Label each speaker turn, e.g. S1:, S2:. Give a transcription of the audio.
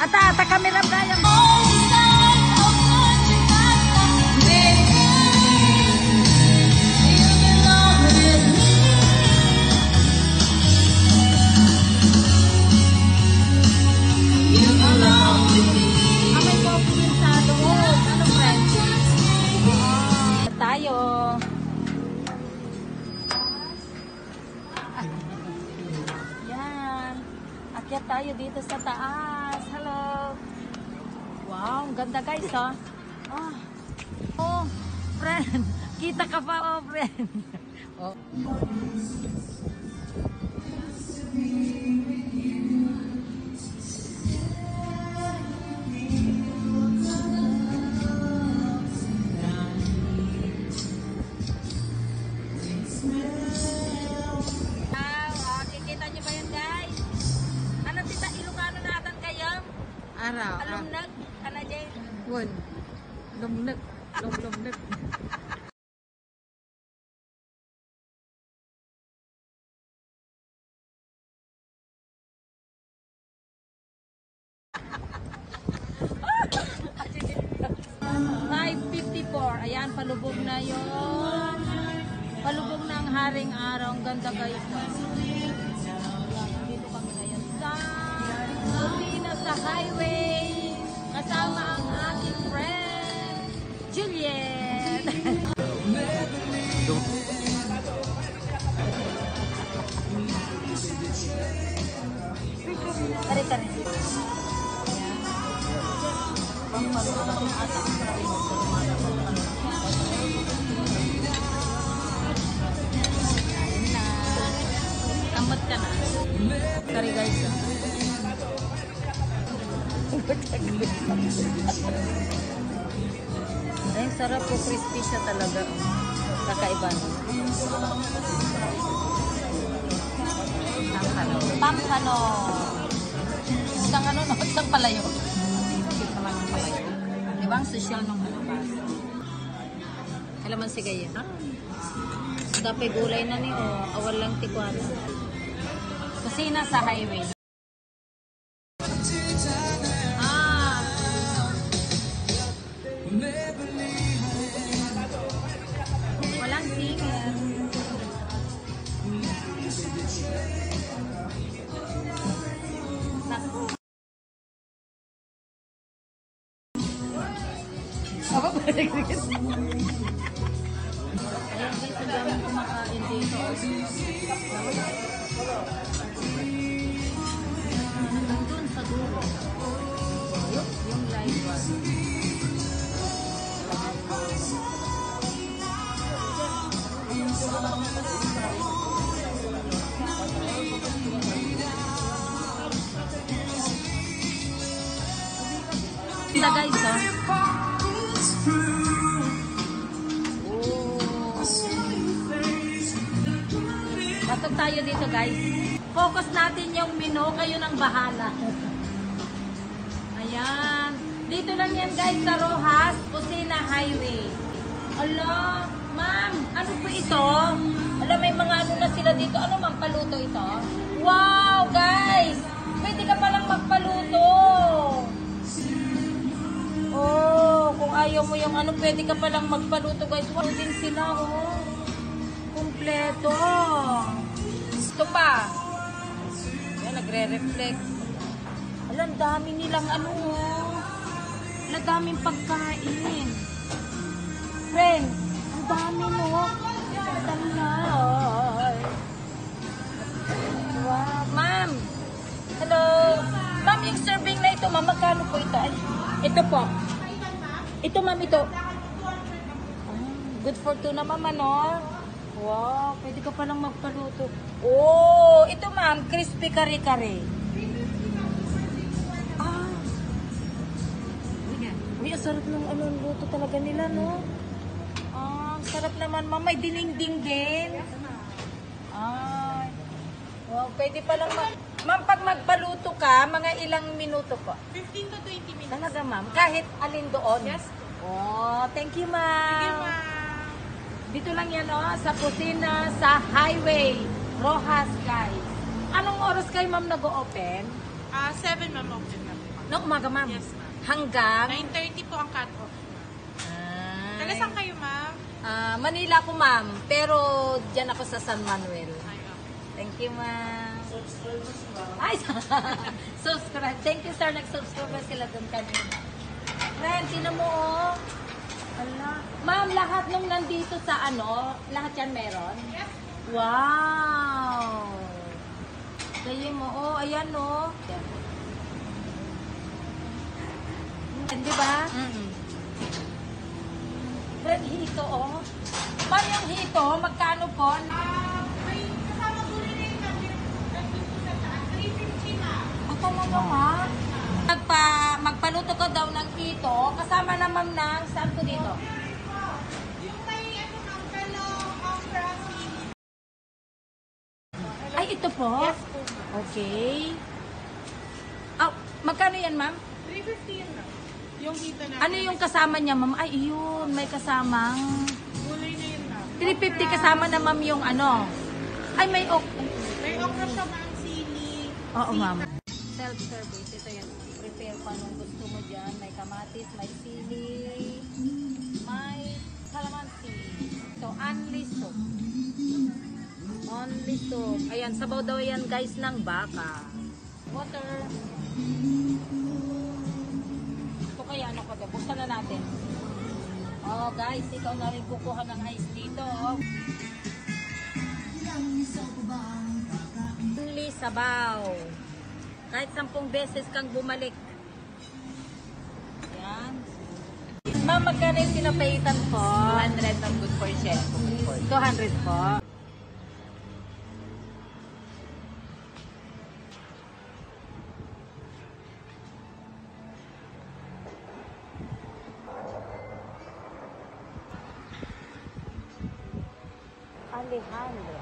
S1: Ata kamera Brian. Akyat tayo dito sa taas. Hello. Wow, ang ganda guys, ha. Oh, friend. Kita ka pa, oh, friend. Oh.
S2: Araw.
S1: Alumnag, ano dyan?
S2: Won. Lumnag. Lumnag.
S1: Ayan, palubog na yun. Palubog na ang haring araw. Ang ganda guys. Dito kami ngayon sa Kusina sa highway. Kasama ang aking friend, Juliet. Tari-tari. Tambot ka na. Tari guys. Ay, sarap po. Crispy siya talaga. Kakaiba. Pampano. Isang ano, no? Isang palayo. Diba ang social ng ano ba? Alaman si Gaya. Dapat gulay na niyo. Awal lang tikwana. Kusina sa highway. Walang singer. Apa ba? Ayan guys, ang daming kumakain dito. Nandun sa dulo. Yung live one. Ito guys, ha? Pasok tayo dito guys. Focus natin yung menu, kayo nang bahala. Ayan. Dito lang yan guys sa Rojas, Kusina Highway. Ala, ma'am, ano po ito? Ala, may mga ano na sila dito. Ano ma'am, paluto ito? Wow, guys! Pwede ka palang magpaluto. Oh, kung ayaw mo yung ano, pwede ka palang magpaluto guys. Wow, din sila, oh. Kompleto. Ito pa. Yan, nagre-reflect. Alam, dami nilang ano, oh. Alam, daming pagkain. Friend, ang dami, no? Ang dami na. Wow, ma'am. Hello. Ma'am, yung serving na ito, ma'am, magkano po ito? Ay, ito po. Ito, ma'am, ito. Good for two na, ma'am, ano? Wow, pwede ka palang magpaluto. Oh, ito, ma'am, crispy kare-kare. Uy, ang sarap ng ano, luto talaga nila, no? Sarap naman, ma'am. May dinding din. Ay. Wow, pwede palang ma'am, pag magpaluto ka, mga ilang minuto po?
S2: 15 to 20 minutes.
S1: Talaga, ma'am? Kahit alin doon?
S2: Yes.
S1: Oh, thank you, ma'am.
S2: Sige, ma'am.
S1: Dito lang yan, oh, sa Kusina sa Highway. Rojas, guys. Anong oras kayo, ma'am, nag-open?
S2: 7 ma'am, open na po.
S1: No, umaga, ma'am.
S2: Yes, ma'am.
S1: Hanggang?
S2: 9:30 po ang cut-off. Taga
S1: Ay.
S2: saan kayo, ma'am?
S1: Manila ko, ma'am. Pero dyan ako sa San Manuel.
S2: Ay, okay.
S1: Thank you, ma'am. Ay, subscribe. Thank you, sir. Nag-subscribe na sila doon kanina. Friend, sino mo, oh? Ala. Ma'am, lahat nung nandito sa ano, lahat yan meron?
S2: Yes.
S1: Wow! Kaya mo, oh, ayan, oh. Di ba? Friend, hito, oh. Ma'am, yung hito, magkano po?
S2: May kasama po rin yung nandito sa taas. 350 ma'am.
S1: Ako mo ba? Magpaluto ko daw ng hito, kasama na ma'am ng, saan ko dito?
S2: Yung may ano ma'am, pero frosty.
S1: Ay, ito po?
S2: Yes po.
S1: Okay. Oh, magkano yan, ma'am?
S2: 350 yun ma'am. Yung hito na.
S1: Ano yung kasama niya, ma'am? Ay, yun. May kasamang...
S2: Gulay na yun ma'am.
S1: 350 kasama na, ma'am, yung ano. Ay, may
S2: May okra siya ma'am, sili.
S1: Oo, ma'am. Self-service. Ito yan. Prepare pa nung gusto mo dyan. May kamatis, may sili, may calamansi. So, only soup. Only soup. Ayan, sabaw daw yan, guys, ng baka. Water. Ito kaya ano ko daw. Buksan na natin. Oh, guys, ikaw na rin kukuha ng ice dito. Oh. Only sabaw. Kahit 10 beses kang bumalik. Yan. Ma'am, magkano yung pinapaitan po?
S2: 200 ang good for chef.
S1: 200 po. Alejandro.